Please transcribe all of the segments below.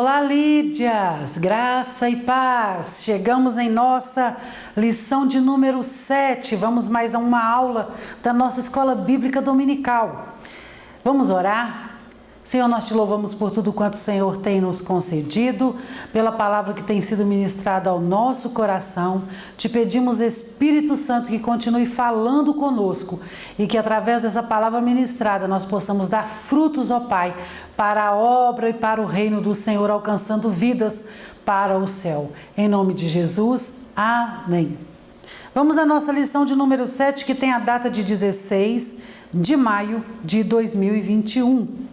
Olá, Lídias, graça e paz. Chegamos em nossa lição de número 7. Vamos mais a uma aula da nossa escola bíblica dominical. Vamos orar? Senhor, nós te louvamos por tudo quanto o Senhor tem nos concedido, pela palavra que tem sido ministrada ao nosso coração. Te pedimos, Espírito Santo, que continue falando conosco e que através dessa palavra ministrada nós possamos dar frutos, ó Pai, para a obra e para o reino do Senhor, alcançando vidas para o céu. Em nome de Jesus, amém. Vamos à nossa lição de número 7, que tem a data de 16 de maio de 2021.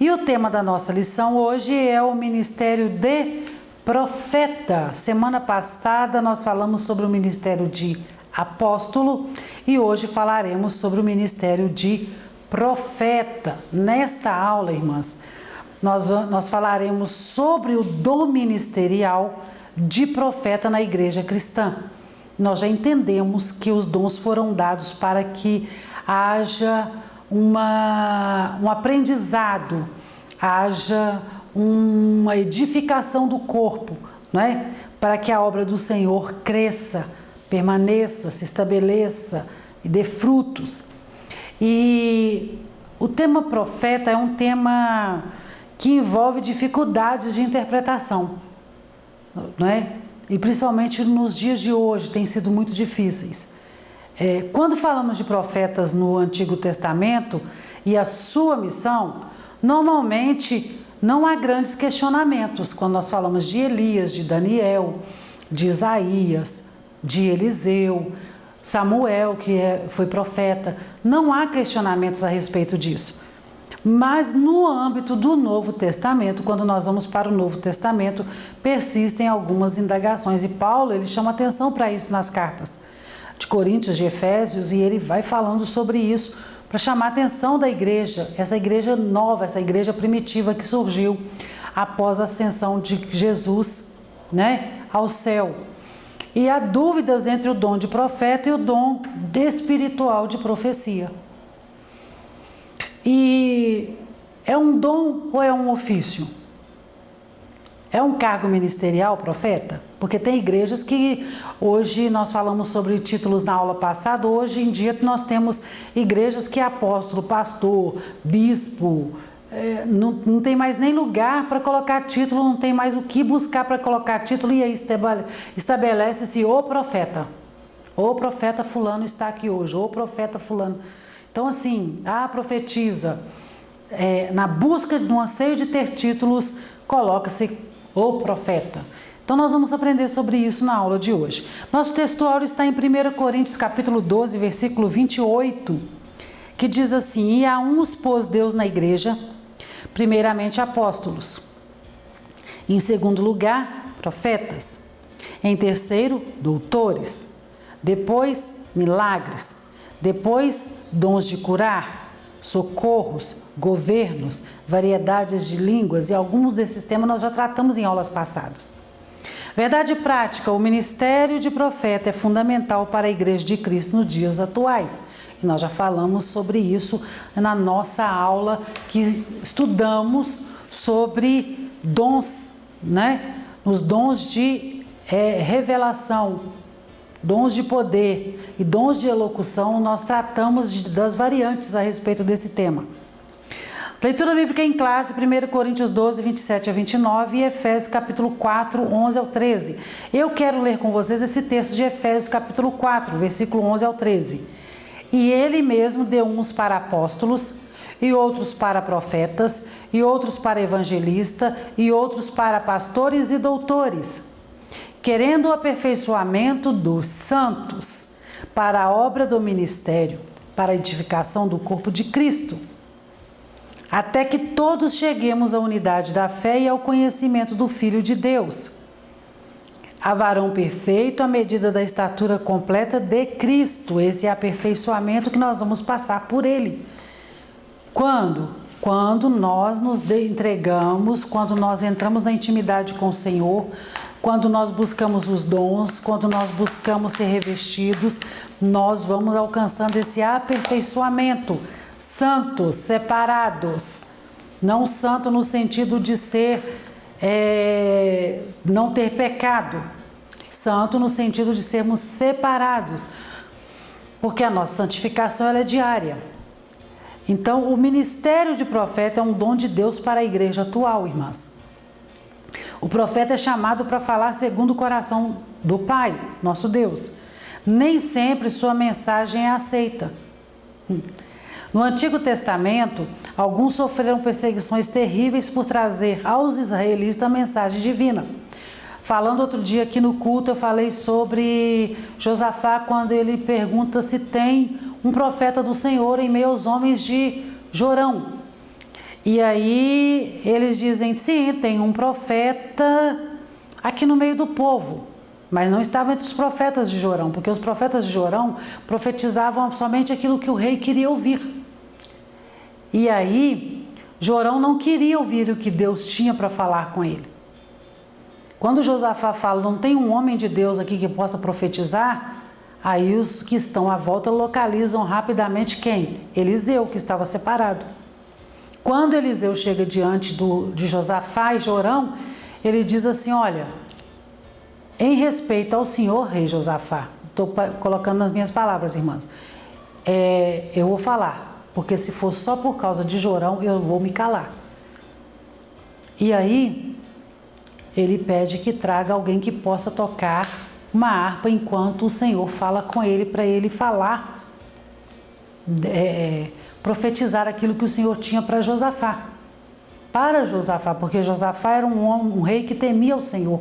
E o tema da nossa lição hoje é o ministério de profeta. Semana passada nós falamos sobre o ministério de apóstolo e hoje falaremos sobre o ministério de profeta. Nesta aula, irmãs, nós falaremos sobre o dom ministerial de profeta na igreja cristã. Nós já entendemos que os dons foram dados para que haja um aprendizado, haja uma edificação do corpo, não é? Para que a obra do Senhor cresça, permaneça, se estabeleça e dê frutos. E o tema profeta é um tema que envolve dificuldades de interpretação, não é? E principalmente nos dias de hoje tem sido muito difíceis. Quando falamos de profetas no Antigo Testamento e a sua missão, normalmente não há grandes questionamentos. Quando nós falamos de Elias, de Daniel, de Isaías, de Eliseu, Samuel, que foi profeta, não há questionamentos a respeito disso. Mas no âmbito do Novo Testamento, quando nós vamos para o Novo Testamento, persistem algumas indagações. E Paulo, ele chama atenção para isso nas cartas de Coríntios, de Efésios, e ele vai falando sobre isso para chamar a atenção da igreja, essa igreja nova, essa igreja primitiva que surgiu após a ascensão de Jesus, né, ao céu. E há dúvidas entre o dom de profeta e o dom espiritual de profecia. E é um dom ou é um ofício? É um cargo ministerial, profeta? Porque tem igrejas que hoje nós falamos sobre títulos na aula passada, hoje em dia nós temos igrejas que é apóstolo, pastor, bispo, não tem mais nem lugar para colocar título, não tem mais o que buscar para colocar título, e aí estabelece-se o profeta fulano está aqui hoje, o profeta fulano. Então assim, profetiza, na busca de um anseio de ter títulos, coloca-se o profeta. Então nós vamos aprender sobre isso na aula de hoje. Nosso textuário está em 1 Coríntios capítulo 12, versículo 28, que diz assim: e a uns pôs Deus na igreja, primeiramente apóstolos, em segundo lugar profetas, em terceiro doutores, depois milagres, depois dons de curar, socorros, governos, variedades de línguas, e alguns desses temas nós já tratamos em aulas passadas. Verdade prática, o ministério de profeta é fundamental para a igreja de Cristo nos dias atuais. E nós já falamos sobre isso na nossa aula que estudamos sobre dons, né? Os dons de revelação, dons de poder e dons de elocução, nós tratamos das variantes a respeito desse tema. Leitura bíblica em classe, 1 Coríntios 12, 27 a 29 e Efésios capítulo 4, 11 ao 13. Eu quero ler com vocês esse texto de Efésios capítulo 4, versículo 11 ao 13. E ele mesmo deu uns para apóstolos, e outros para profetas, e outros para evangelistas, e outros para pastores e doutores, querendo o aperfeiçoamento dos santos, para a obra do ministério, para a edificação do corpo de Cristo, até que todos cheguemos à unidade da fé e ao conhecimento do Filho de Deus, a varão perfeito à medida da estatura completa de Cristo. Esse é aperfeiçoamento que nós vamos passar por ele. Quando? Quando nós nos entregamos, quando nós entramos na intimidade com o Senhor, quando nós buscamos os dons, quando nós buscamos ser revestidos, nós vamos alcançando esse aperfeiçoamento. Santos, separados, não santo no sentido de ser não ter pecado. Santo no sentido de sermos separados, porque a nossa santificação ela é diária. Então, o ministério de profeta é um dom de Deus para a igreja atual, irmãs. O profeta é chamado para falar segundo o coração do Pai, nosso Deus. Nem sempre sua mensagem é aceita. No Antigo Testamento, alguns sofreram perseguições terríveis por trazer aos israelitas a mensagem divina. Falando outro dia aqui no culto, eu falei sobre Josafá, quando ele pergunta se tem um profeta do Senhor em meio aos homens de Jorão. E aí eles dizem, sim, tem um profeta aqui no meio do povo, mas não estava entre os profetas de Jorão, porque os profetas de Jorão profetizavam somente aquilo que o rei queria ouvir. E aí Jorão não queria ouvir o que Deus tinha para falar com ele. Quando Josafá fala, não tem um homem de Deus aqui que possa profetizar, aí os que estão à volta localizam rapidamente quem? Eliseu, que estava separado. Quando Eliseu chega diante de Josafá e Jorão, ele diz assim, olha, em respeito ao senhor rei Josafá, estou colocando nas minhas palavras, irmãs, eu vou falar, porque se for só por causa de Jorão, eu vou me calar. E aí ele pede que traga alguém que possa tocar uma harpa enquanto o Senhor fala com ele, para ele falar, profetizar aquilo que o Senhor tinha para Josafá. Para Josafá, porque Josafá era um rei que temia o Senhor,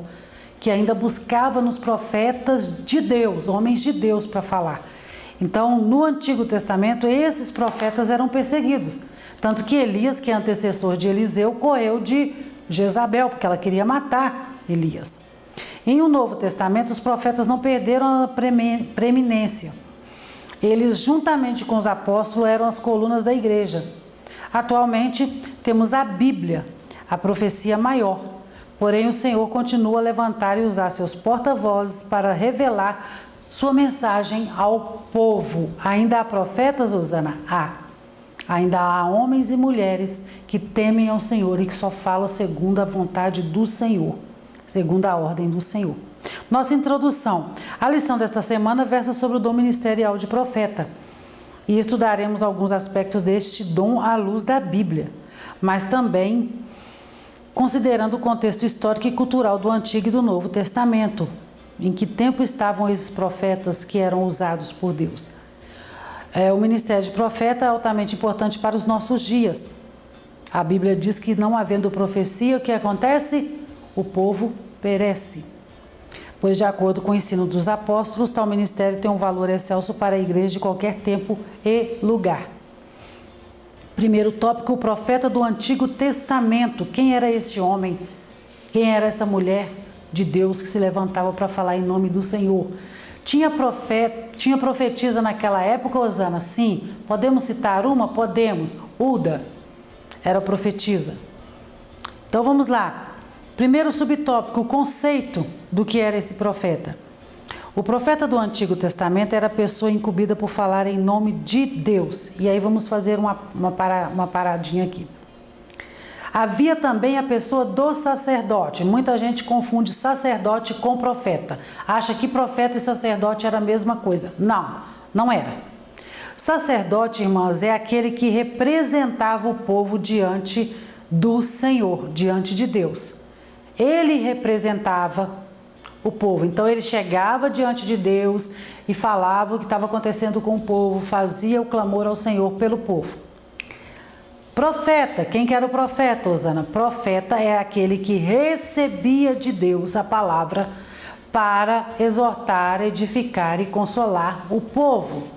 que ainda buscava nos profetas de Deus, homens de Deus para falar. Então, no Antigo Testamento, esses profetas eram perseguidos. Tanto que Elias, que é antecessor de Eliseu, correu de Jezabel, porque ela queria matar Elias. Em o Novo Testamento, os profetas não perderam a preeminência. Eles, juntamente com os apóstolos, eram as colunas da igreja. Atualmente, temos a Bíblia, a profecia maior. Porém, o Senhor continua a levantar e usar seus porta-vozes para revelar sua mensagem ao povo. Ainda há profetas, Osana? Ainda há homens e mulheres que temem ao Senhor e que só falam segundo a vontade do Senhor, segundo a ordem do Senhor. Nossa introdução. A lição desta semana versa sobre o dom ministerial de profeta. E estudaremos alguns aspectos deste dom à luz da Bíblia, mas também considerando o contexto histórico e cultural do Antigo e do Novo Testamento. Em que tempo estavam esses profetas que eram usados por Deus? O ministério de profeta é altamente importante para os nossos dias. A Bíblia diz que não havendo profecia, o que acontece? O povo perece. Pois, de acordo com o ensino dos apóstolos, tal ministério tem um valor excelso para a igreja de qualquer tempo e lugar. Primeiro tópico, o profeta do Antigo Testamento. Quem era esse homem? Quem era essa mulher de Deus que se levantava para falar em nome do Senhor? Tinha profetisa naquela época, Osana? Sim. Podemos citar uma? Podemos. Uda era profetisa. Então vamos lá. Primeiro subtópico, o conceito do que era esse profeta. O profeta do Antigo Testamento era a pessoa incumbida por falar em nome de Deus. E aí vamos fazer uma paradinha aqui. Havia também a pessoa do sacerdote. Muita gente confunde sacerdote com profeta. Acha que profeta e sacerdote era a mesma coisa. Não, não era. Sacerdote, irmãos, é aquele que representava o povo diante do Senhor, diante de Deus. Ele representava o povo. Então ele chegava diante de Deus e falava o que estava acontecendo com o povo, fazia o clamor ao Senhor pelo povo. Profeta, quem que era o profeta, Osana? Profeta é aquele que recebia de Deus a palavra para exortar, edificar e consolar o povo.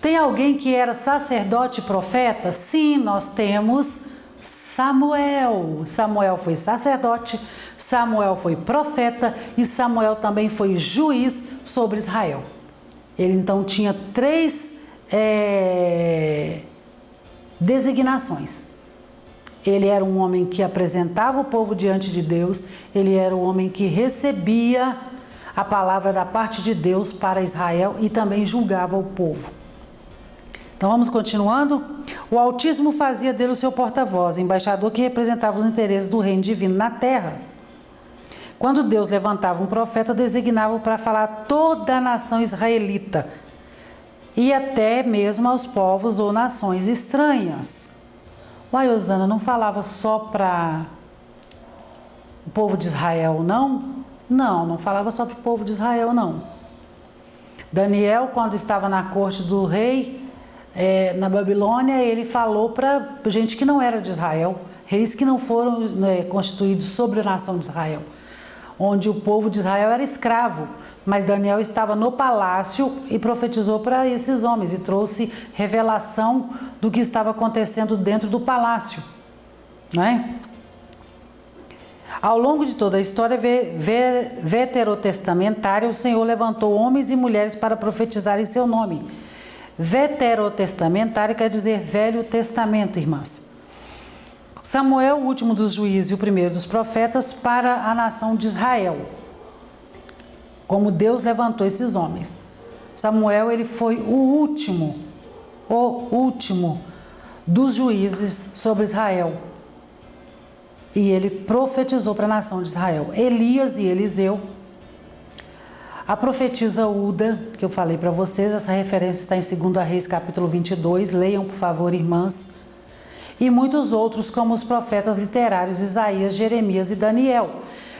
Tem alguém que era sacerdote e profeta? Sim, nós temos Samuel. Samuel foi sacerdote, Samuel foi profeta e Samuel também foi juiz sobre Israel. Ele então tinha três designações. Ele era um homem que apresentava o povo diante de Deus, ele era um homem que recebia a palavra da parte de Deus para Israel e também julgava o povo. Então vamos continuando. O Altíssimo fazia dele o seu porta-voz, embaixador que representava os interesses do reino divino na terra. Quando Deus levantava um profeta, designava-o para falar a toda a nação israelita e até mesmo aos povos ou nações estranhas. Uai, Osana, não falava só para o povo de Israel, não? Não falava só para o povo de Israel, não. Daniel, quando estava na corte do rei, na Babilônia, ele falou para gente que não era de Israel, reis que não foram constituídos sobre a nação de Israel, onde o povo de Israel era escravo, mas Daniel estava no palácio e profetizou para esses homens e trouxe revelação do que estava acontecendo dentro do palácio, não é? Ao longo de toda a história veterotestamentária, o Senhor levantou homens e mulheres para profetizar em seu nome. Veterotestamentário quer dizer Velho Testamento, irmãs. Samuel, o último dos juízes e o primeiro dos profetas, para a nação de Israel. Como Deus levantou esses homens. Samuel, ele foi o último dos juízes sobre Israel. E ele profetizou para a nação de Israel. Elias e Eliseu. A profetisa Uda, que eu falei para vocês, essa referência está em 2 Reis, capítulo 22. Leiam, por favor, irmãs. E muitos outros, como os profetas literários Isaías, Jeremias e Daniel.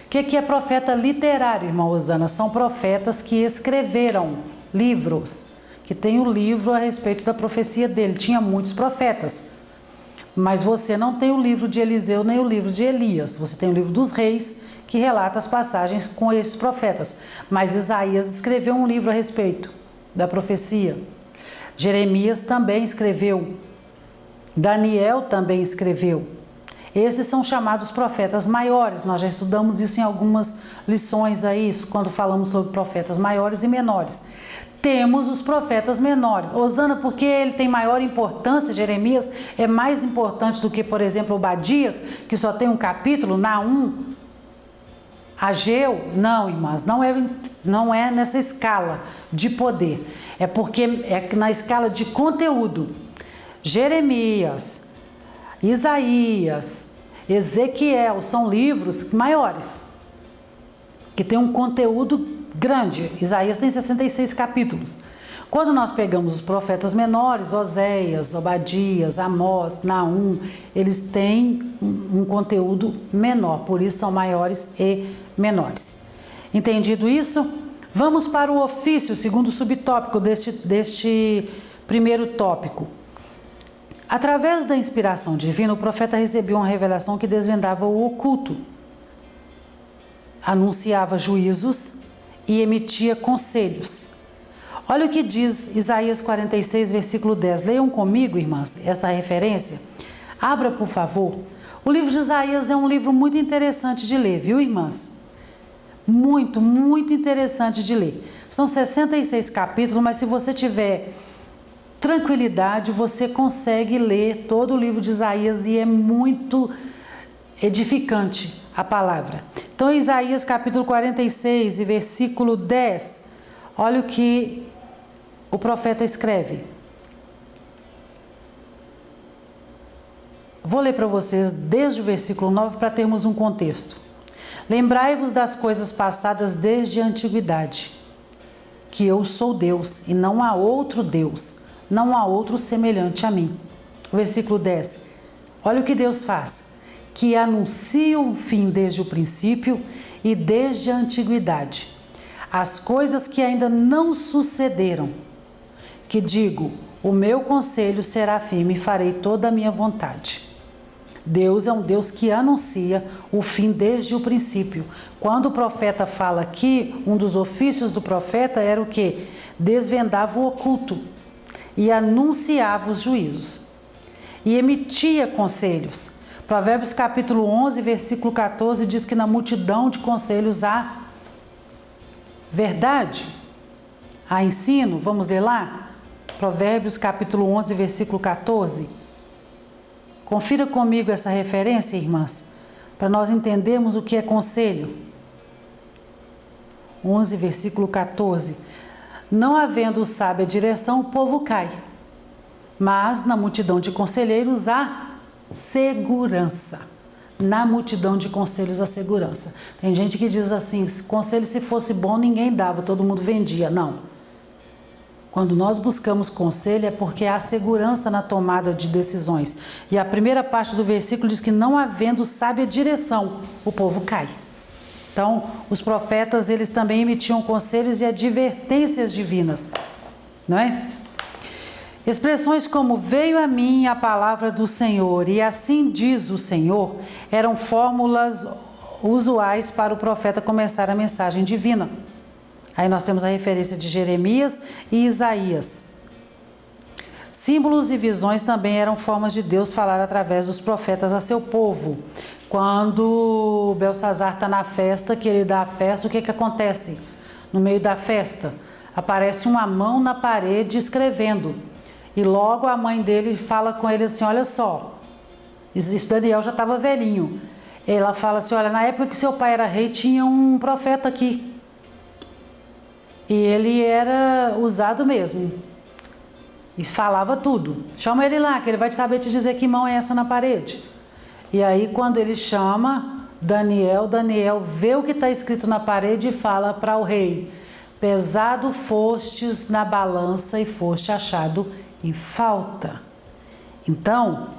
O que é profeta literário, irmã Osana? São profetas que escreveram livros, que tem o livro a respeito da profecia dele. Tinha muitos profetas. Mas você não tem o livro de Eliseu nem o livro de Elias. Você tem o livro dos reis, que relata as passagens com esses profetas. Mas Isaías escreveu um livro a respeito da profecia. Jeremias também escreveu. Daniel também escreveu. Esses são chamados profetas maiores. Nós já estudamos isso em algumas lições aí, quando falamos sobre profetas maiores e menores. Temos os profetas menores. Osana, porque ele tem maior importância, Jeremias é mais importante do que, por exemplo, Obadias, que só tem um capítulo, Naum, Ageu? Não, irmãs, não é nessa escala de poder. É porque é na escala de conteúdo. Jeremias, Isaías, Ezequiel são livros maiores, que tem um conteúdo grande. Isaías tem 66 capítulos. Quando nós pegamos os profetas menores, Oséias, Obadias, Amós, Naum, eles têm um conteúdo menor, por isso são maiores e menores. Entendido isso? Vamos para o ofício, segundo subtópico deste primeiro tópico. Através da inspiração divina, o profeta recebeu uma revelação que desvendava o oculto, anunciava juízos e emitia conselhos. Olha o que diz Isaías 46, versículo 10. Leiam comigo, irmãs, essa referência. Abra, por favor. O livro de Isaías é um livro muito interessante de ler, viu, irmãs? Muito, muito interessante de ler. São 66 capítulos, mas se você tiver tranquilidade, você consegue ler todo o livro de Isaías e é muito edificante a palavra. Então, Isaías capítulo 46 e versículo 10, olha o que o profeta escreve. Vou ler para vocês desde o versículo 9 para termos um contexto. Lembrai-vos das coisas passadas desde a antiguidade, que eu sou Deus e não há outro Deus, não há outro semelhante a mim. Versículo 10, olha o que Deus faz. Que anuncia o fim desde o princípio e desde a antiguidade. As coisas que ainda não sucederam. Que digo, o meu conselho será firme e farei toda a minha vontade. Deus é um Deus que anuncia o fim desde o princípio. Quando o profeta fala aqui, um dos ofícios do profeta era o quê? Desvendava o oculto e anunciava os juízos. E emitia conselhos. Provérbios capítulo 11, versículo 14, diz que na multidão de conselhos há verdade, há ensino. Vamos ler lá? Provérbios capítulo 11, versículo 14. Confira comigo essa referência, irmãs, para nós entendermos o que é conselho. 11, versículo 14. Não havendo sábia direção, o povo cai, mas na multidão de conselheiros há segurança. Na multidão de conselhos há segurança. Tem gente que diz assim, se conselho se fosse bom ninguém dava, todo mundo vendia. Não. Quando nós buscamos conselho é porque há segurança na tomada de decisões. E a primeira parte do versículo diz que não havendo sábia direção, o povo cai. Então, os profetas, eles também emitiam conselhos e advertências divinas, não é? Expressões como veio a mim a palavra do Senhor e assim diz o Senhor, eram fórmulas usuais para o profeta começar a mensagem divina. Aí nós temos a referência de Jeremias e Isaías. Símbolos e visões também eram formas de Deus falar através dos profetas a seu povo. Quando Belsazar está na festa, que ele dá a festa, o que acontece? No meio da festa, aparece uma mão na parede escrevendo. E logo a mãe dele fala com ele assim, olha só, isso Daniel já estava velhinho. Ela fala assim, olha, na época que seu pai era rei, tinha um profeta aqui. E ele era usado mesmo. E falava tudo. Chama ele lá, que ele vai saber te dizer que mão é essa na parede. E aí quando ele chama Daniel, Daniel vê o que está escrito na parede e fala para o rei, pesado fostes na balança e foste achado em falta. Então,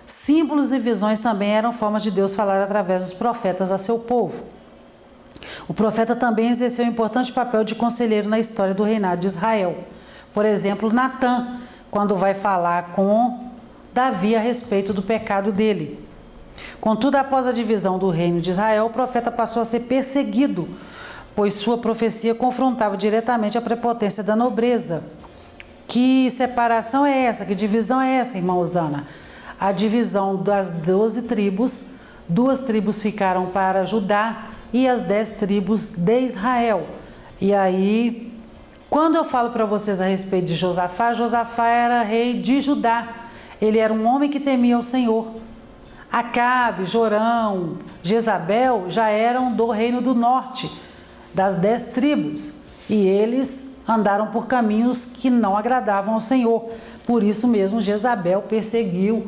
símbolos e visões também eram formas de Deus falar através dos profetas a seu povo. O profeta também exerceu um importante papel de conselheiro na história do reinado de Israel. Por exemplo, Natã, quando vai falar com Davi a respeito do pecado dele. Contudo, após a divisão do reino de Israel, o profeta passou a ser perseguido, pois sua profecia confrontava diretamente a prepotência da nobreza. Que separação é essa? Que divisão é essa, irmã Osana? A divisão das 12 tribos, 2 tribos ficaram para Judá e as 10 tribos de Israel. E aí, quando eu falo para vocês a respeito de Josafá, Josafá era rei de Judá. Ele era um homem que temia o Senhor. Acabe, Jorão, Jezabel já eram do reino do norte, das 10 tribos. E eles andaram por caminhos que não agradavam ao Senhor. Por isso mesmo Jezabel perseguiu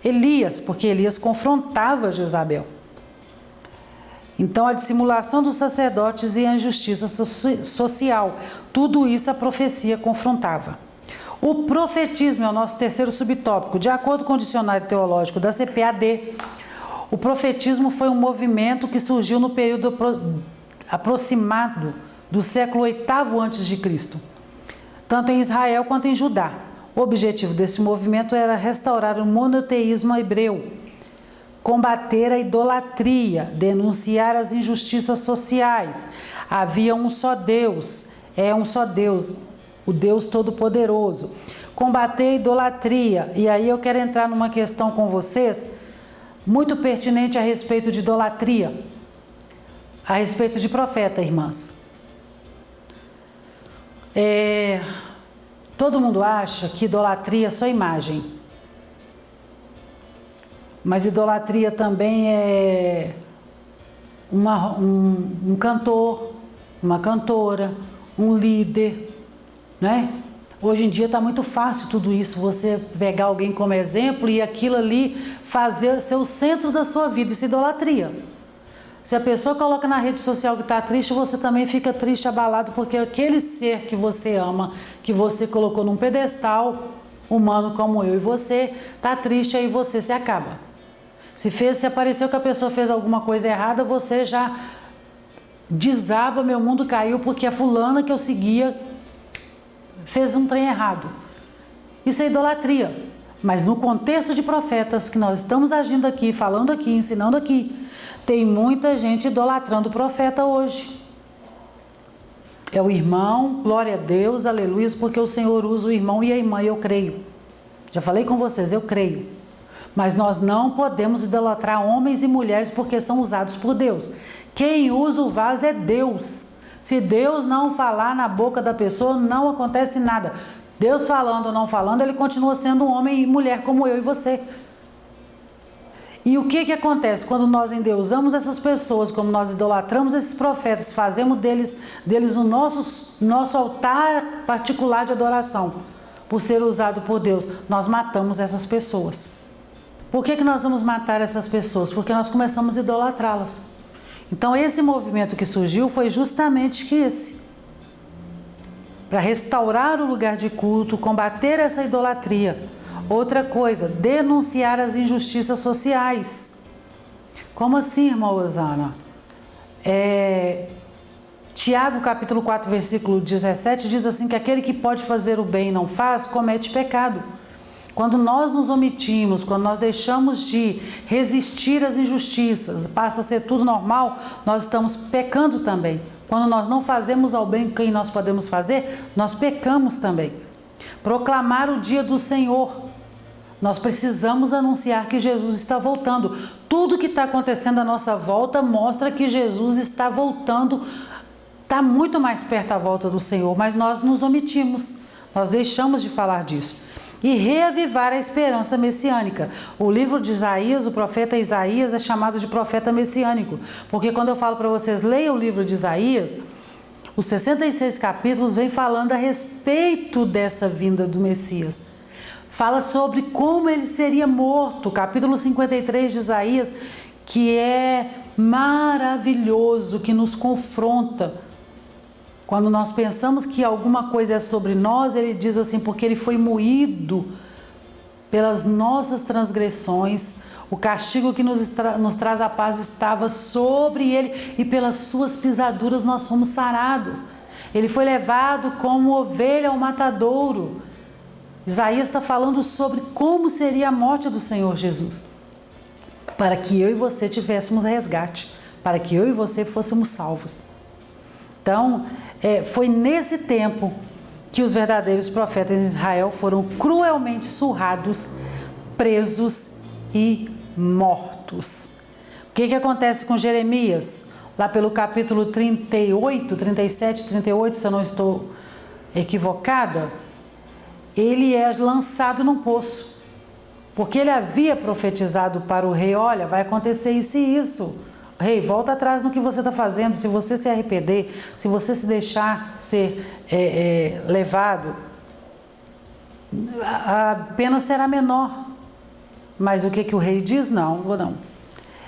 Elias, porque Elias confrontava Jezabel. Então, a dissimulação dos sacerdotes e a injustiça social, tudo isso a profecia confrontava. O profetismo é o nosso terceiro subtópico. De acordo com o dicionário teológico da CPAD, o profetismo foi um movimento que surgiu no período aproximado do século VIII a.C., tanto em Israel quanto em Judá. O objetivo desse movimento era restaurar o monoteísmo hebreu, combater a idolatria, denunciar as injustiças sociais. Havia um só Deus, é um só Deus, o Deus Todo-Poderoso. Combater a idolatria. E aí eu quero entrar numa questão com vocês, muito pertinente a respeito de idolatria, a respeito de profeta, irmãs. Todo mundo acha que idolatria é só imagem. Mas idolatria também é um cantor, uma cantora, um líder, né? Hoje em dia está muito fácil tudo isso, você pegar alguém como exemplo e aquilo ali fazer ser o centro da sua vida, isso é idolatria. Se a pessoa coloca na rede social que está triste, você também fica triste, abalado, porque aquele ser que você ama, que você colocou num pedestal, humano como eu e você, está triste, aí você se acaba. Se apareceu que a pessoa fez alguma coisa errada, você já desaba, meu mundo caiu porque a fulana que eu seguia fez um trem errado. Isso é idolatria. Mas no contexto de profetas que nós estamos agindo aqui, falando aqui, ensinando aqui, tem muita gente idolatrando o profeta hoje. É o irmão, glória a Deus, aleluia, porque o Senhor usa o irmão e a irmã, eu creio. Já falei com vocês, eu creio. Mas nós não podemos idolatrar homens e mulheres porque são usados por Deus. Quem usa o vaso é Deus. Se Deus não falar na boca da pessoa, não acontece nada. Deus falando ou não falando, ele continua sendo um homem e mulher como eu e você. E o que acontece quando nós endeusamos essas pessoas, como nós idolatramos esses profetas, fazemos deles o nosso altar particular de adoração? por ser usado por Deus, nós matamos essas pessoas. Por que nós vamos matar essas pessoas? Porque nós começamos a idolatrá-las. Então esse movimento que surgiu foi justamente esse. Para restaurar o lugar de culto, combater essa idolatria. Outra coisa, denunciar as injustiças sociais. Como assim, irmã Osana? Tiago capítulo 4, versículo 17 diz assim que aquele que pode fazer o bem e não faz, comete pecado. Quando nós nos omitimos, quando nós deixamos de resistir às injustiças, passa a ser tudo normal, nós estamos pecando também. Quando nós não fazemos ao bem quem nós podemos fazer, nós pecamos também. Proclamar o dia do Senhor. Nós precisamos anunciar que Jesus está voltando. Tudo que está acontecendo à nossa volta mostra que Jesus está voltando, está muito mais perto da volta do Senhor, mas nós nos omitimos, nós deixamos de falar disso. E reavivar a esperança messiânica. O livro de Isaías, o profeta Isaías é chamado de profeta messiânico, porque quando eu falo para vocês, leiam o livro de Isaías, os 66 capítulos vem falando a respeito dessa vinda do Messias. Fala sobre como ele seria morto. Capítulo 53 de Isaías, que é maravilhoso, que nos confronta. Quando nós pensamos que alguma coisa é sobre nós, ele diz assim, porque ele foi moído pelas nossas transgressões, o castigo que nos traz a paz estava sobre ele e pelas suas pisaduras nós fomos sarados. Ele foi levado como ovelha ao matadouro. Isaías está falando sobre como seria a morte do Senhor Jesus, para que eu e você tivéssemos resgate, para que eu e você fôssemos salvos. Então, foi nesse tempo que os verdadeiros profetas de Israel foram cruelmente surrados, presos e mortos. O que acontece com Jeremias? Lá pelo capítulo 38, 37, 38, se eu não estou equivocada, ele é lançado num poço, porque ele havia profetizado para o rei, olha, vai acontecer isso e isso. Rei, volta atrás no que você está fazendo. Se você se arrepender, se você se deixar ser levado, a pena será menor. Mas o que o rei diz? Não, vou não.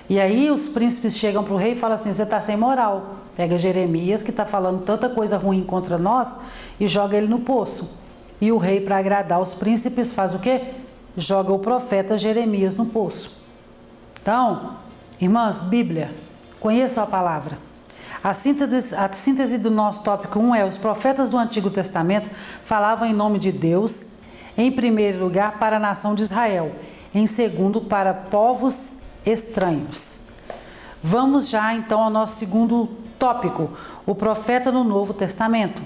E aí os príncipes chegam para o rei e falam assim, você está sem moral. Pega Jeremias, que está falando tanta coisa ruim contra nós, e joga ele no poço. E o rei, para agradar os príncipes, faz o quê? Joga o profeta Jeremias no poço. Então, irmãs, Bíblia, conheçam a palavra. A síntese do nosso tópico 1 é: os profetas do Antigo Testamento falavam em nome de Deus, em primeiro lugar para a nação de Israel, em segundo para povos estranhos. Vamos já então ao nosso segundo tópico, o profeta no Novo Testamento.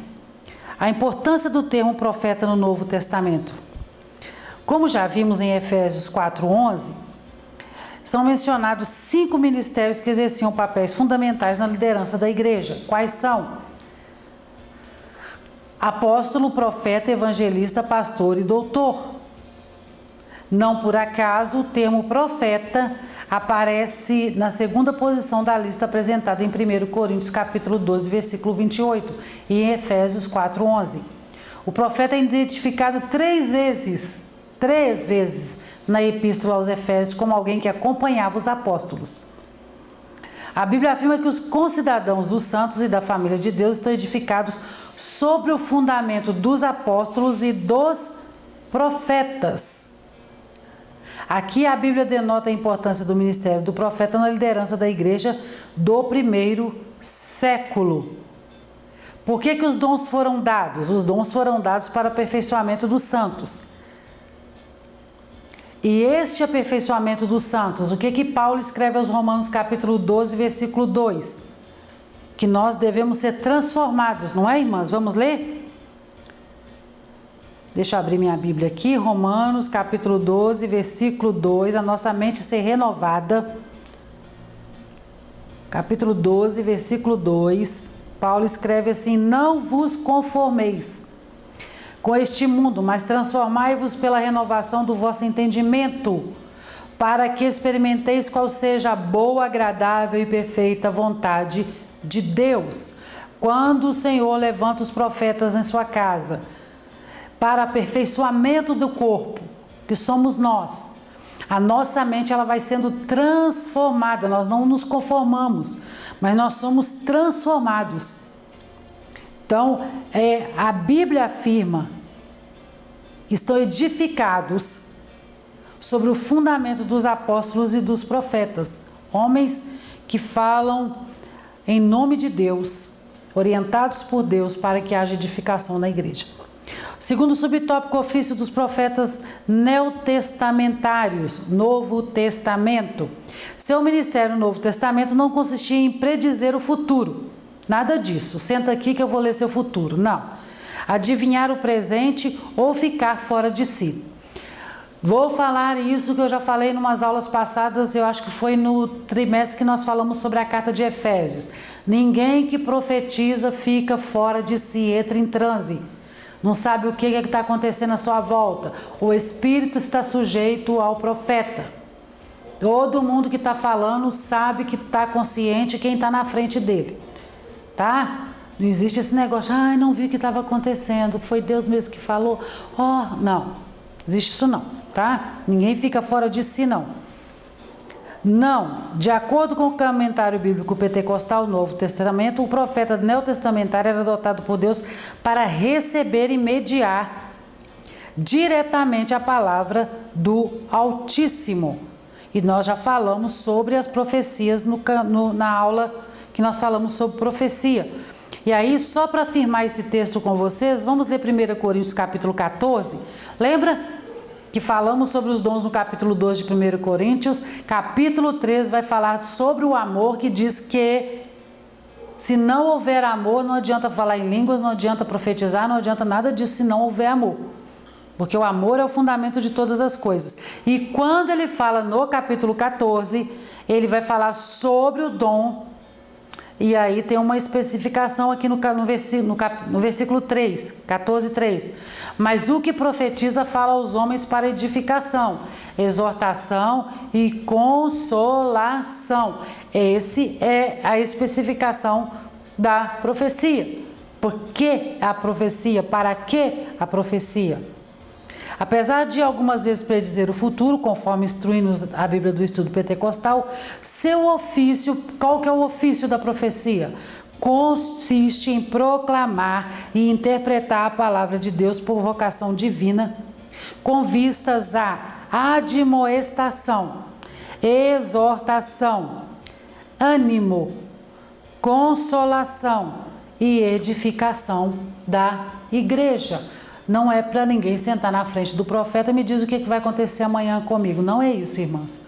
A importância do termo profeta no Novo Testamento. Como já vimos em Efésios 4:11, são mencionados 5 ministérios que exerciam papéis fundamentais na liderança da igreja. Quais são? Apóstolo, profeta, evangelista, pastor e doutor. Não por acaso o termo profeta aparece na segunda posição da lista apresentada em 1 Coríntios capítulo 12, versículo 28 e em Efésios 4:11. O profeta é identificado 3 vezes na epístola aos Efésios como alguém que acompanhava os apóstolos. A Bíblia afirma que os concidadãos dos santos e da família de Deus estão edificados sobre o fundamento dos apóstolos e dos profetas. Aqui a Bíblia denota a importância do ministério do profeta na liderança da igreja do primeiro século. Por que os dons foram dados? Os dons foram dados para o aperfeiçoamento dos santos. E este aperfeiçoamento dos santos, o que Paulo escreve aos Romanos capítulo 12, versículo 2? Que nós devemos ser transformados, não é, irmãs? Vamos ler? Deixa eu abrir minha Bíblia aqui, Romanos capítulo 12, versículo 2, a nossa mente ser renovada. Capítulo 12, versículo 2, Paulo escreve assim: não vos conformeis com este mundo, mas transformai-vos pela renovação do vosso entendimento, para que experimenteis qual seja a boa, agradável e perfeita vontade de Deus. Quando o Senhor levanta os profetas em sua casa, para aperfeiçoamento do corpo, que somos nós. A nossa mente ela vai sendo transformada, nós não nos conformamos, mas nós somos transformados. Então, a Bíblia afirma que estão edificados sobre o fundamento dos apóstolos e dos profetas, homens que falam em nome de Deus, orientados por Deus para que haja edificação na igreja. Segundo subtópico, ofício dos profetas neotestamentários, Novo Testamento. Seu ministério no Novo Testamento não consistia em predizer o futuro, nada disso, senta aqui que eu vou ler seu futuro, não. Adivinhar o presente ou ficar fora de si. Vou falar isso que eu já falei em umas aulas passadas, eu acho que foi no trimestre que nós falamos sobre a carta de Efésios. Ninguém que profetiza fica fora de si, entra em transe. Não sabe o que está acontecendo à sua volta. O espírito está sujeito ao profeta. Todo mundo que está falando sabe que está consciente quem está na frente dele. Tá? Não existe esse negócio, não vi o que estava acontecendo, foi Deus mesmo que falou. Não, existe isso não, tá? Ninguém fica fora de si, não. Não, de acordo com o comentário bíblico pentecostal do Novo Testamento, o profeta neotestamentário era dotado por Deus para receber e mediar diretamente a palavra do Altíssimo. E nós já falamos sobre as profecias na aula que nós falamos sobre profecia. E aí, só para afirmar esse texto com vocês, vamos ler 1 Coríntios capítulo 14. Lembra que falamos sobre os dons no capítulo 2 de 1 Coríntios? Capítulo 3 vai falar sobre o amor, que diz que se não houver amor, não adianta falar em línguas, não adianta profetizar, não adianta nada disso se não houver amor. Porque o amor é o fundamento de todas as coisas. E quando ele fala no capítulo 14, ele vai falar sobre o dom. E aí tem uma especificação aqui no versículo 3, 14, 3. Mas o que profetiza fala aos homens para edificação, exortação e consolação. Esse é a especificação da profecia. Por que a profecia? Para que a profecia? Apesar de algumas vezes predizer o futuro, conforme instrui-nos a Bíblia do Estudo Pentecostal, seu ofício, qual que é o ofício da profecia? Consiste em proclamar e interpretar a palavra de Deus por vocação divina, com vistas à admoestação, exortação, ânimo, consolação e edificação da igreja. Não é para ninguém sentar na frente do profeta e me diz o que vai acontecer amanhã comigo. Não é isso, irmãs.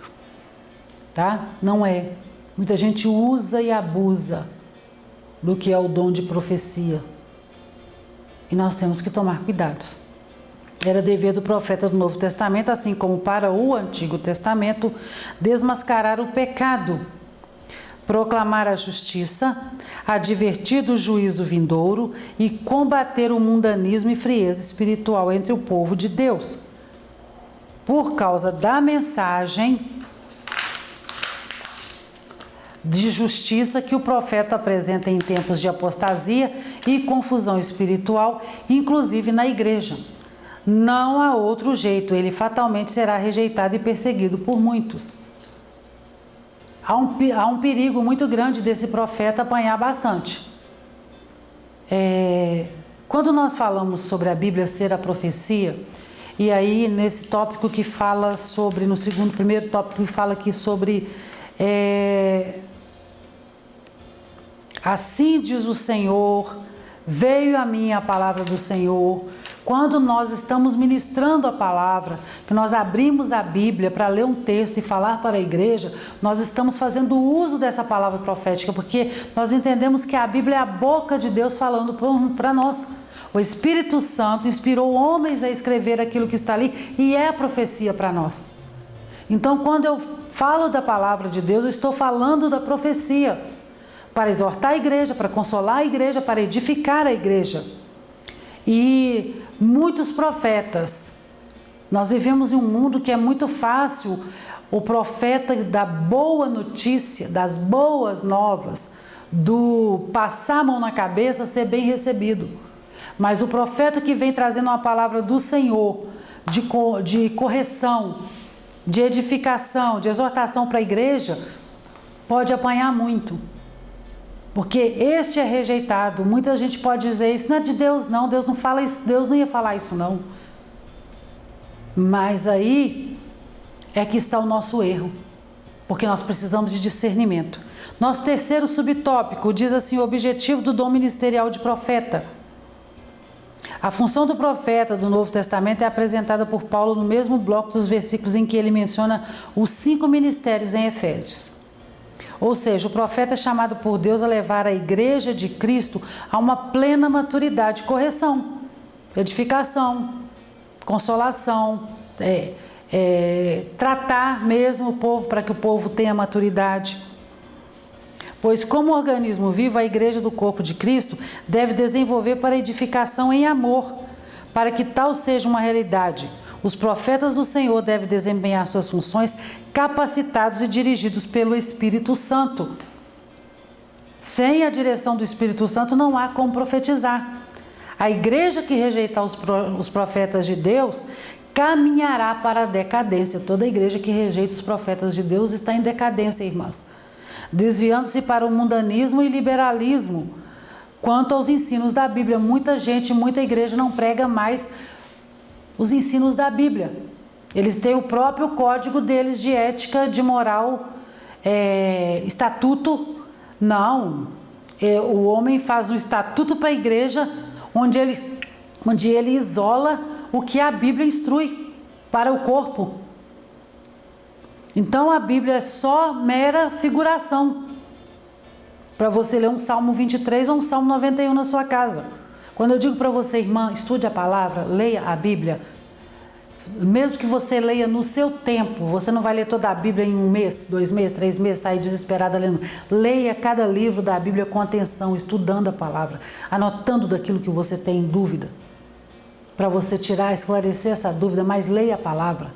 Tá? Não é. Muita gente usa e abusa do que é o dom de profecia. E nós temos que tomar cuidado. Era dever do profeta do Novo Testamento, assim como para o Antigo Testamento, desmascarar o pecado, proclamar a justiça, advertir do juízo vindouro e combater o mundanismo e frieza espiritual entre o povo de Deus. Por causa da mensagem de justiça que o profeta apresenta em tempos de apostasia e confusão espiritual, inclusive na igreja. Não há outro jeito, ele fatalmente será rejeitado e perseguido por muitos. Há um perigo muito grande desse profeta apanhar bastante. Quando nós falamos sobre a Bíblia ser a profecia, e aí nesse tópico que fala sobre, primeiro tópico que fala aqui sobre assim diz o Senhor, veio a mim a palavra do Senhor. Quando nós estamos ministrando a palavra, que nós abrimos a Bíblia para ler um texto e falar para a igreja, nós estamos fazendo uso dessa palavra profética, porque nós entendemos que a Bíblia é a boca de Deus falando para nós. O Espírito Santo inspirou homens a escrever aquilo que está ali e é a profecia para nós. Então, quando eu falo da palavra de Deus, eu estou falando da profecia para exortar a igreja, para consolar a igreja, para edificar a igreja. E muitos profetas, nós vivemos em um mundo que é muito fácil o profeta da boa notícia, das boas novas, do passar a mão na cabeça ser bem recebido. Mas o profeta que vem trazendo uma palavra do Senhor, de correção, de edificação, de exortação para a igreja, pode apanhar muito. Porque este é rejeitado. Muita gente pode dizer, isso não é de Deus não, Deus não fala isso, Deus não ia falar isso não. Mas aí é que está o nosso erro, porque nós precisamos de discernimento. Nosso terceiro subtópico diz assim, o objetivo do dom ministerial de profeta. A função do profeta do Novo Testamento é apresentada por Paulo no mesmo bloco dos versículos em que ele menciona os 5 ministérios em Efésios. Ou seja, o profeta é chamado por Deus a levar a igreja de Cristo a uma plena maturidade, correção, edificação, consolação, tratar mesmo o povo para que o povo tenha maturidade. Pois como organismo vivo, a igreja do corpo de Cristo deve desenvolver para edificação em amor, para que tal seja uma realidade. Os profetas do Senhor devem desempenhar suas funções capacitados e dirigidos pelo Espírito Santo. Sem a direção do Espírito Santo não há como profetizar. A igreja que rejeitar os profetas de Deus caminhará para a decadência. Toda igreja que rejeita os profetas de Deus está em decadência, irmãs, desviando-se para o mundanismo e liberalismo. Quanto aos ensinos da Bíblia, muita igreja não prega mais os ensinos da Bíblia. Eles têm o próprio código deles de ética, de moral, estatuto. Não, o homem faz um estatuto para a igreja onde ele isola o que a Bíblia instrui para o corpo. Então a Bíblia é só mera figuração para você ler um Salmo 23 ou um Salmo 91 na sua casa. Quando eu digo para você, irmã, estude a palavra, leia a Bíblia, mesmo que você leia no seu tempo, você não vai ler toda a Bíblia em 1 mês, 2 meses, 3 meses, sair desesperada lendo. Leia cada livro da Bíblia com atenção, estudando a palavra, anotando daquilo que você tem em dúvida, para você tirar, esclarecer essa dúvida, mas leia a palavra.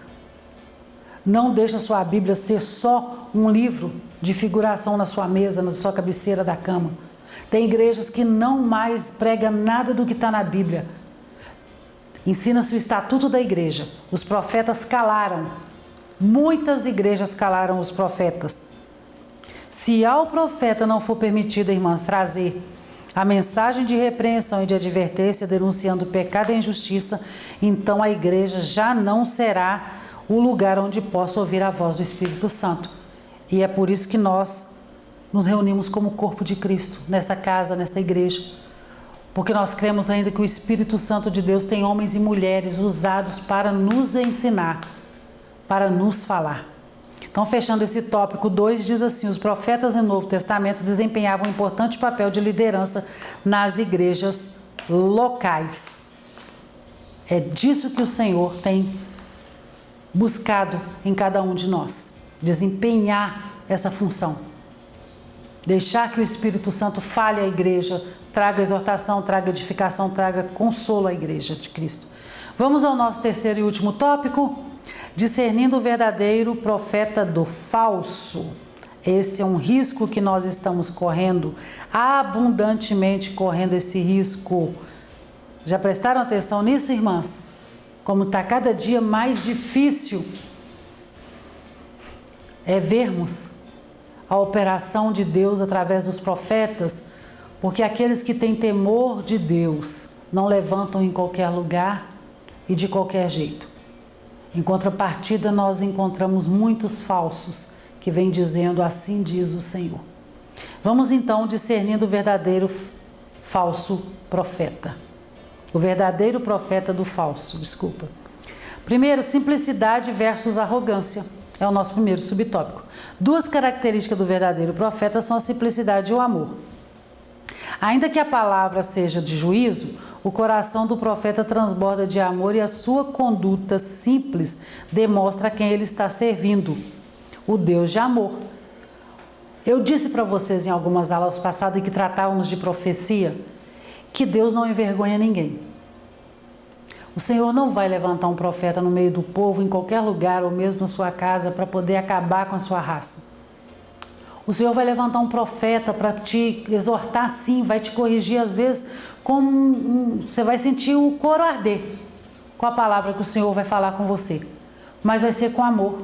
Não deixe a sua Bíblia ser só um livro de figuração na sua mesa, na sua cabeceira da cama. Tem igrejas que não mais pregam nada do que está na Bíblia. Ensina-se o estatuto da igreja. Os profetas calaram. Muitas igrejas calaram os profetas. Se ao profeta não for permitido, irmãs, trazer a mensagem de repreensão e de advertência, denunciando o pecado e a injustiça, então a igreja já não será o lugar onde possa ouvir a voz do Espírito Santo. E é por isso que nós nos reunimos como corpo de Cristo, nessa casa, nessa igreja. Porque nós cremos ainda que o Espírito Santo de Deus tem homens e mulheres usados para nos ensinar, para nos falar. Então, fechando esse tópico 2, diz assim, os profetas no Novo Testamento desempenhavam um importante papel de liderança nas igrejas locais. É disso que o Senhor tem buscado em cada um de nós, desempenhar essa função. Deixar que o Espírito Santo fale à igreja, traga exortação, traga edificação, traga consolo à igreja de Cristo. Vamos ao nosso terceiro e último tópico, discernindo o verdadeiro profeta do falso. Esse é um risco que nós estamos correndo, abundantemente correndo esse risco. Já prestaram atenção nisso, irmãs? Como está cada dia mais difícil vermos a operação de Deus através dos profetas, porque aqueles que têm temor de Deus não levantam em qualquer lugar e de qualquer jeito. Em contrapartida, nós encontramos muitos falsos que vêm dizendo, assim diz o Senhor. Vamos então discernindo o verdadeiro falso profeta. O verdadeiro profeta do falso, desculpa. Primeiro, simplicidade versus arrogância. É o nosso primeiro subtópico. Duas características do verdadeiro profeta são a simplicidade e o amor. Ainda que a palavra seja de juízo, o coração do profeta transborda de amor e a sua conduta simples demonstra a quem ele está servindo, o Deus de amor. Eu disse para vocês em algumas aulas passadas em que tratávamos de profecia, que Deus não envergonha ninguém. O Senhor não vai levantar um profeta no meio do povo, em qualquer lugar, ou mesmo na sua casa, para poder acabar com a sua raça. O Senhor vai levantar um profeta para te exortar, sim, vai te corrigir às vezes você vai sentir o couro arder com a palavra que o Senhor vai falar com você. Mas vai ser com amor.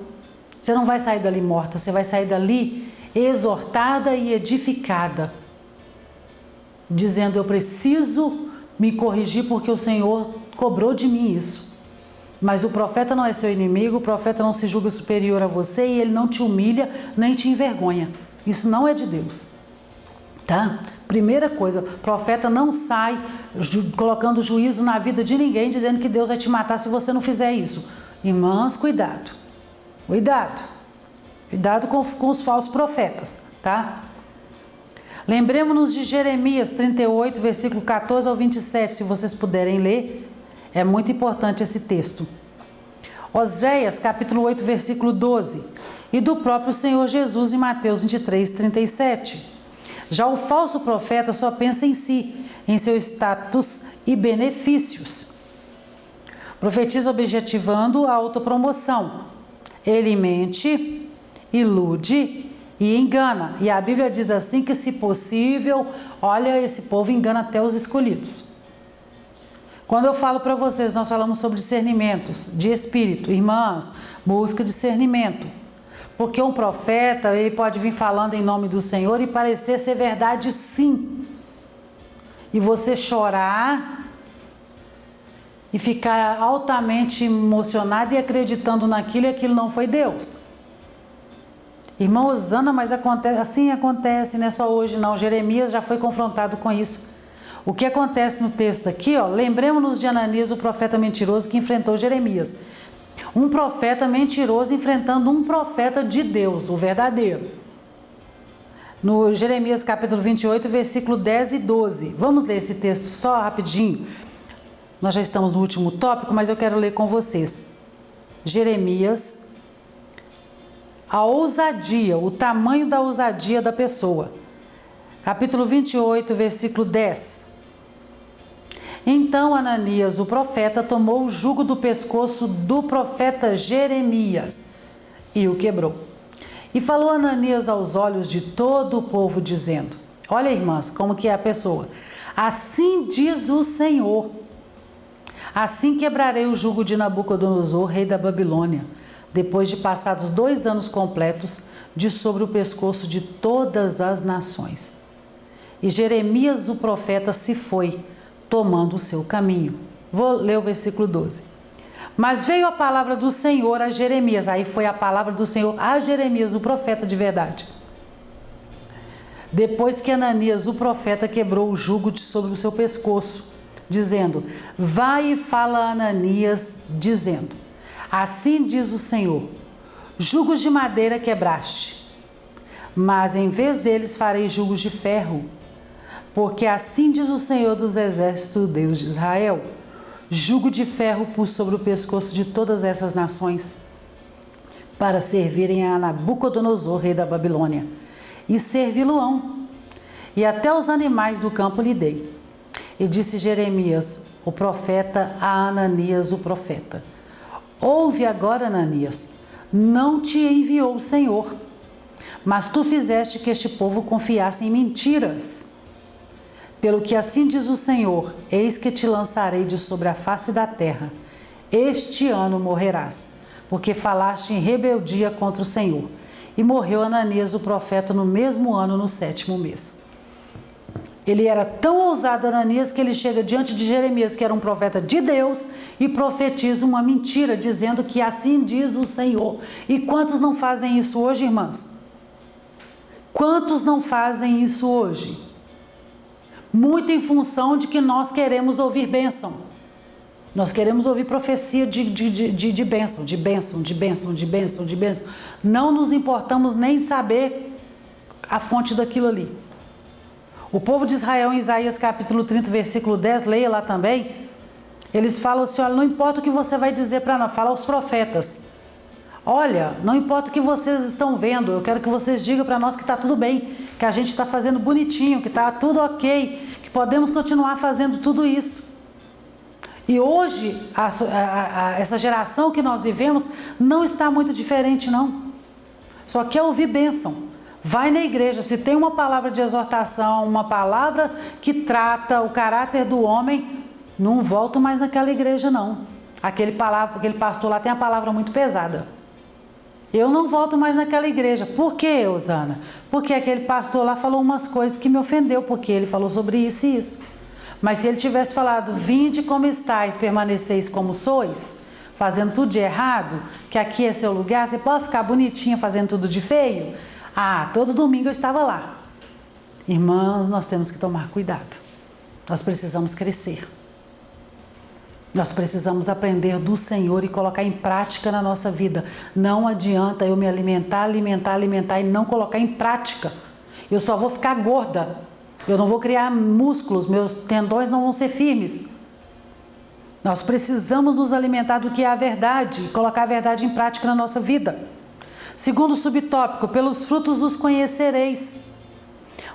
Você não vai sair dali morta, você vai sair dali exortada e edificada, dizendo: eu preciso me corrigir porque o Senhor cobrou de mim isso. Mas o profeta não é seu inimigo, o profeta não se julga superior a você e ele não te humilha nem te envergonha. Isso não é de Deus, tá? Primeira coisa, o profeta não sai colocando juízo na vida de ninguém, dizendo que Deus vai te matar se você não fizer isso. Irmãs, cuidado, cuidado, cuidado com os falsos profetas, tá? Lembremos-nos de Jeremias 38, versículo 14 ao 27, se vocês puderem ler. É muito importante esse texto. Oséias, capítulo 8, versículo 12. E do próprio Senhor Jesus em Mateus 23, 37. Já o falso profeta só pensa em si, em seu status e benefícios. Profetiza objetivando a autopromoção. Ele mente, ilude e engana. E a Bíblia diz assim que, se possível, olha, esse povo engana até os escolhidos. Quando eu falo para vocês, nós falamos sobre discernimentos de espírito. Irmãs, busca discernimento. Porque um profeta, ele pode vir falando em nome do Senhor e parecer ser verdade sim. E você chorar e ficar altamente emocionado e acreditando naquilo e aquilo não foi Deus. Irmã Osana, mas acontece, assim acontece, não é só hoje não. Jeremias já foi confrontado com isso. O que acontece no texto aqui, ó, lembremos-nos de Ananias, o profeta mentiroso que enfrentou Jeremias. Um profeta mentiroso enfrentando um profeta de Deus, o verdadeiro. No Jeremias capítulo 28, versículo 10 e 12. Vamos ler esse texto só rapidinho. Nós já estamos no último tópico, mas eu quero ler com vocês. Jeremias, a ousadia, o tamanho da ousadia da pessoa. Capítulo 28, versículo 10. Então Ananias, o profeta, tomou o jugo do pescoço do profeta Jeremias e o quebrou. E falou Ananias aos olhos de todo o povo, dizendo: olha, irmãs, como que é a pessoa. Assim diz o Senhor: assim quebrarei o jugo de Nabucodonosor, rei da Babilônia, depois de passados 2 anos completos, de sobre o pescoço de todas as nações. E Jeremias, o profeta, se foi, tomando o seu caminho. Vou ler o versículo 12. Mas veio a palavra do Senhor a Jeremias. Aí foi a palavra do Senhor a Jeremias, o profeta de verdade. Depois que Ananias, o profeta, quebrou o jugo de sobre o seu pescoço, dizendo: vai e fala a Ananias, dizendo: assim diz o Senhor: jugos de madeira quebraste, mas em vez deles farei jugos de ferro. Porque assim diz o Senhor dos Exércitos, Deus de Israel: jugo de ferro pus sobre o pescoço de todas essas nações, para servirem a Nabucodonosor, rei da Babilônia, e servi-lo-ão, e até os animais do campo lhe dei. E disse Jeremias, o profeta, a Ananias, o profeta: ouve agora, Ananias, não te enviou o Senhor, mas tu fizeste que este povo confiasse em mentiras. Pelo que assim diz o Senhor: eis que te lançarei de sobre a face da terra. Este ano morrerás, porque falaste em rebeldia contra o Senhor. E morreu Ananias, o profeta, no mesmo ano, no 7º mês. Ele era tão ousado, Ananias, que ele chega diante de Jeremias, que era um profeta de Deus, e profetiza uma mentira, dizendo que assim diz o Senhor. E quantos não fazem isso hoje, irmãs? Quantos não fazem isso hoje? Muito em função de que nós queremos ouvir bênção. Nós queremos ouvir profecia de bênção, de bênção, de bênção, de bênção, de bênção. Não nos importamos nem saber a fonte daquilo ali. O povo de Israel, em Isaías capítulo 30, versículo 10, leia lá também. Eles falam assim: olha, não importa o que você vai dizer para nós, fala aos profetas. Olha, não importa o que vocês estão vendo, eu quero que vocês digam para nós que está tudo bem, que a gente está fazendo bonitinho, que está tudo ok, que podemos continuar fazendo tudo isso. E hoje, essa geração que nós vivemos não está muito diferente, não. Só quer ouvir bênção. Vai na igreja, se tem uma palavra de exortação, uma palavra que trata o caráter do homem, não volto mais naquela igreja não. Aquele pastor lá tem a palavra muito pesada. Eu não volto mais naquela igreja. Por quê, Osana? Porque aquele pastor lá falou umas coisas que me ofendeu, porque ele falou sobre isso e isso. Mas se ele tivesse falado, vinde como estáis, permaneceis como sois, fazendo tudo de errado, que aqui é seu lugar, você pode ficar bonitinha fazendo tudo de feio? Ah, todo domingo eu estava lá. Irmãos, nós temos que tomar cuidado. Nós precisamos crescer. Nós precisamos aprender do Senhor e colocar em prática na nossa vida. Não adianta eu me alimentar e não colocar em prática. Eu só vou ficar gorda. Eu não vou criar músculos, meus tendões não vão ser firmes. Nós precisamos nos alimentar do que é a verdade e colocar a verdade em prática na nossa vida. Segundo subtópico, pelos frutos os conhecereis.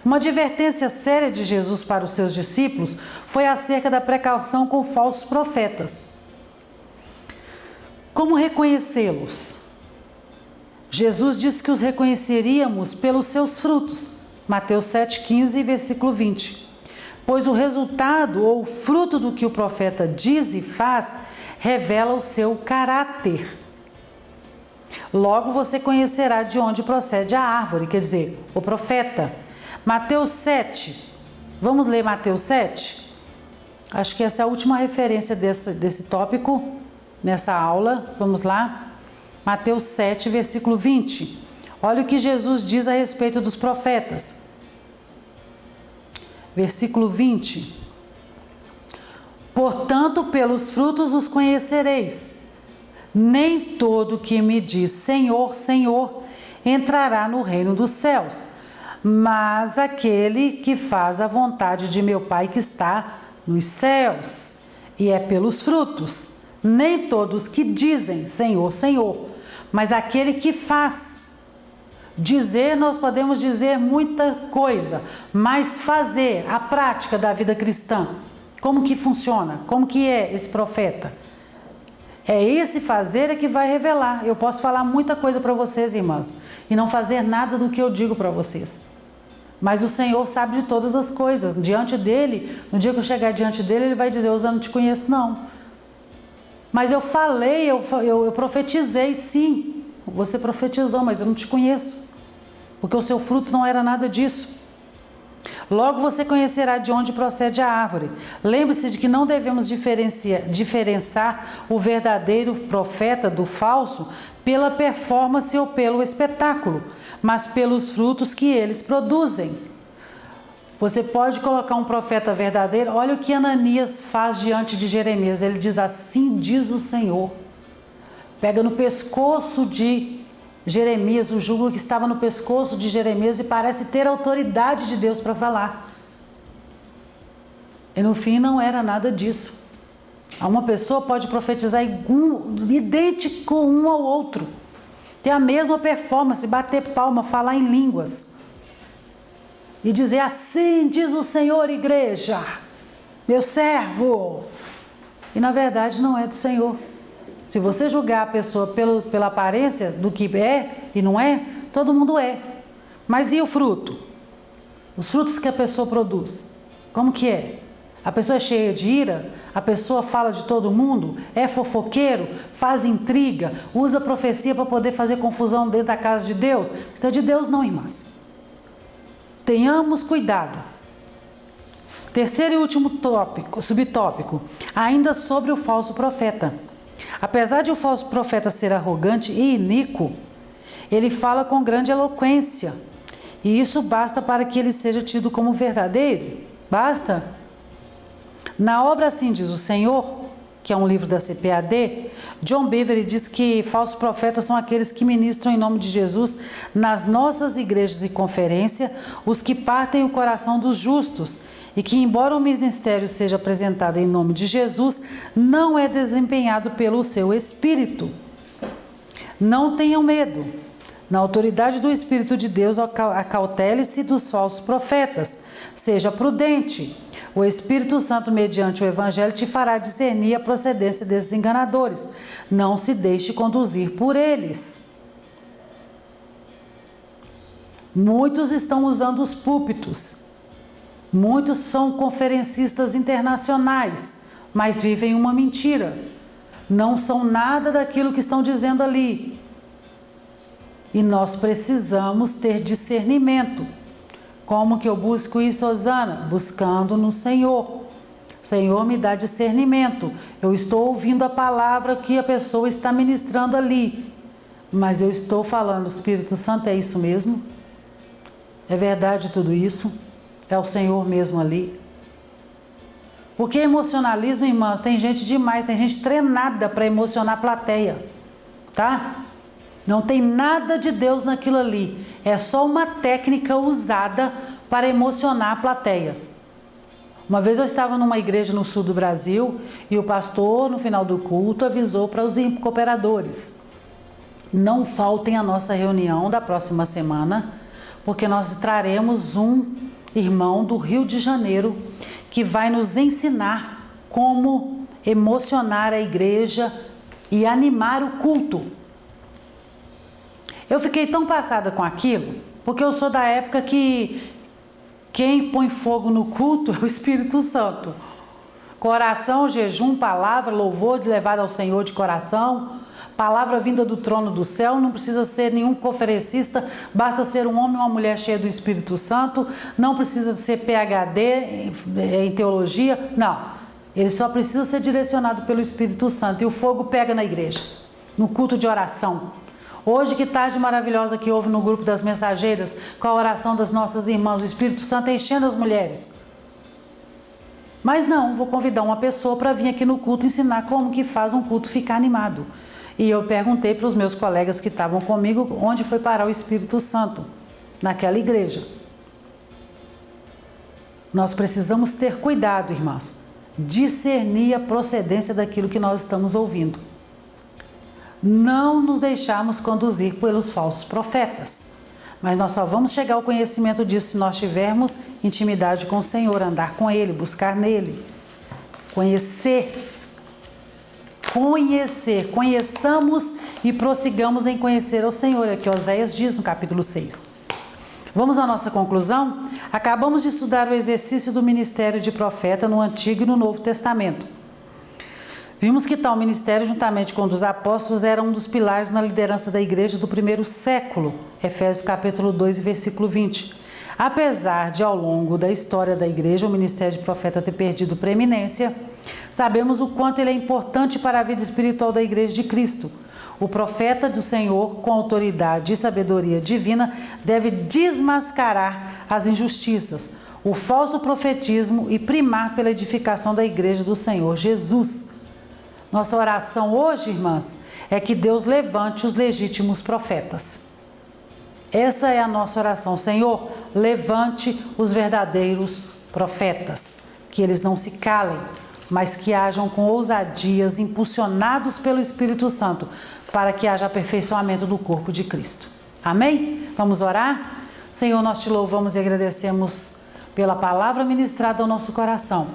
Uma advertência séria de Jesus para os seus discípulos foi acerca da precaução com falsos profetas. Como reconhecê-los? Jesus disse que os reconheceríamos pelos seus frutos. Mateus 7,15, versículo 20. Pois o resultado ou o fruto do que o profeta diz e faz revela o seu caráter. Logo você conhecerá de onde procede a árvore, quer dizer, o profeta. Mateus 7, vamos ler Mateus 7? Acho que essa é a última referência desse tópico, nessa aula. Vamos lá? Mateus 7, versículo 20. Olha o que Jesus diz a respeito dos profetas. Versículo 20. Portanto, pelos frutos os conhecereis. Nem todo que me diz Senhor, Senhor, entrará no reino dos céus, mas aquele que faz a vontade de meu Pai que está nos céus. E é pelos frutos. Nem todos que dizem Senhor, Senhor, mas aquele que faz. Dizer, nós podemos dizer muita coisa, mas fazer, a prática da vida cristã, como que funciona? Como que é esse profeta? É esse fazer é que vai revelar. Eu posso falar muita coisa para vocês, irmãs, e não fazer nada do que eu digo para vocês. Mas o Senhor sabe de todas as coisas. Diante dele, no dia que eu chegar diante dele, ele vai dizer, eu não te conheço não. Mas eu falei, eu profetizei, sim. Você profetizou, mas eu não te conheço. Porque o seu fruto não era nada disso. Logo você conhecerá de onde procede a árvore. Lembre-se de que não devemos diferenciar o verdadeiro profeta do falso pela performance ou pelo espetáculo, mas pelos frutos que eles produzem. Você pode colocar um profeta verdadeiro. Olha o que Ananias faz diante de Jeremias. Ele diz, assim diz o Senhor. Pega no pescoço de Jeremias, o jugo que estava no pescoço de Jeremias, e parece ter autoridade de Deus para falar. E no fim não era nada disso. Uma pessoa pode profetizar idêntico um ao outro, ter a mesma performance, bater palma, falar em línguas e dizer, assim diz o Senhor, igreja, meu servo. E na verdade não é do Senhor. Se você julgar a pessoa pela aparência do que é e não é, todo mundo é. Mas e o fruto? Os frutos que a pessoa produz, como que é? A pessoa é cheia de ira? A pessoa fala de todo mundo? É fofoqueiro? Faz intriga? Usa profecia para poder fazer confusão dentro da casa de Deus? Isso é de Deus não, irmãs. Tenhamos cuidado. Terceiro e último subtópico, ainda sobre o falso profeta. Apesar de o falso profeta ser arrogante e iníquo, ele fala com grande eloquência. E isso basta para que ele seja tido como verdadeiro? Basta? Na obra Assim Diz o Senhor, que é um livro da CPAD, John Bevere diz que falsos profetas são aqueles que ministram em nome de Jesus nas nossas igrejas e conferência, os que partem o coração dos justos, e que, embora o ministério seja apresentado em nome de Jesus, não é desempenhado pelo seu Espírito. Não tenham medo. Na autoridade do Espírito de Deus, acautele-se dos falsos profetas. Seja prudente. O Espírito Santo, mediante o Evangelho, te fará discernir a procedência desses enganadores. Não se deixe conduzir por eles. Muitos estão usando os púlpitos. Muitos são conferencistas internacionais, mas vivem uma mentira. Não são nada daquilo que estão dizendo ali. E nós precisamos ter discernimento. Como que eu busco isso, Osana? Buscando no Senhor. Senhor, me dá discernimento. Eu estou ouvindo a palavra que a pessoa está ministrando ali, mas eu estou falando, Espírito Santo, é isso mesmo? É verdade tudo isso? É o Senhor mesmo ali? Porque emocionalismo, irmãs, tem gente demais, tem gente treinada para emocionar a plateia, tá? Não tem nada de Deus naquilo ali. É só uma técnica usada para emocionar a plateia. Uma vez eu estava numa igreja no sul do Brasil e o pastor, no final do culto, avisou para os cooperadores: não faltem à nossa reunião da próxima semana, porque nós traremos um irmão do Rio de Janeiro que vai nos ensinar como emocionar a igreja e animar o culto. Eu fiquei tão passada com aquilo, porque eu sou da época que quem põe fogo no culto é o Espírito Santo. Coração, jejum, palavra, louvor levado ao Senhor de coração, palavra vinda do trono do céu. Não precisa ser nenhum conferencista, basta ser um homem ou uma mulher cheia do Espírito Santo. Não precisa ser PhD em teologia, não. Ele só precisa ser direcionado pelo Espírito Santo. E o fogo pega na igreja, no culto de oração. Hoje, que tarde maravilhosa que houve no grupo das mensageiras, com a oração das nossas irmãs, o Espírito Santo enchendo as mulheres. Mas não, vou convidar uma pessoa para vir aqui no culto ensinar como que faz um culto ficar animado. E eu perguntei para os meus colegas que estavam comigo onde foi parar o Espírito Santo, naquela igreja. Nós precisamos ter cuidado, irmãs, discernir a procedência daquilo que nós estamos ouvindo. Não nos deixarmos conduzir pelos falsos profetas. Mas nós só vamos chegar ao conhecimento disso se nós tivermos intimidade com o Senhor, andar com Ele, buscar nele, conheçamos e prossigamos em conhecer o Senhor, é o que Oséias diz no capítulo 6. Vamos à nossa conclusão? Acabamos de estudar o exercício do ministério de profeta no Antigo e no Novo Testamento. Vimos que tal ministério, juntamente com o dos apóstolos, era um dos pilares na liderança da igreja do primeiro século, Efésios capítulo 2, versículo 20. Apesar de, ao longo da história da igreja, o ministério de profeta ter perdido preeminência, sabemos o quanto ele é importante para a vida espiritual da igreja de Cristo. O profeta do Senhor, com autoridade e sabedoria divina, deve desmascarar as injustiças, o falso profetismo e primar pela edificação da igreja do Senhor Jesus. Nossa oração hoje, irmãs, é que Deus levante os legítimos profetas. Essa é a nossa oração. Senhor, levante os verdadeiros profetas. Que eles não se calem, mas que hajam com ousadias, impulsionados pelo Espírito Santo, para que haja aperfeiçoamento do corpo de Cristo. Amém? Vamos orar? Senhor, nós te louvamos e agradecemos pela palavra ministrada ao nosso coração.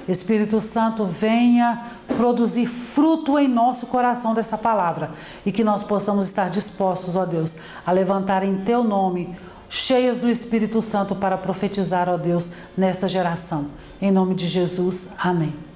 Espírito Santo, venha produzir fruto em nosso coração dessa palavra e que nós possamos estar dispostos, ó Deus, a levantar em Teu nome, cheios do Espírito Santo para profetizar, ó Deus, nesta geração. Em nome de Jesus, amém.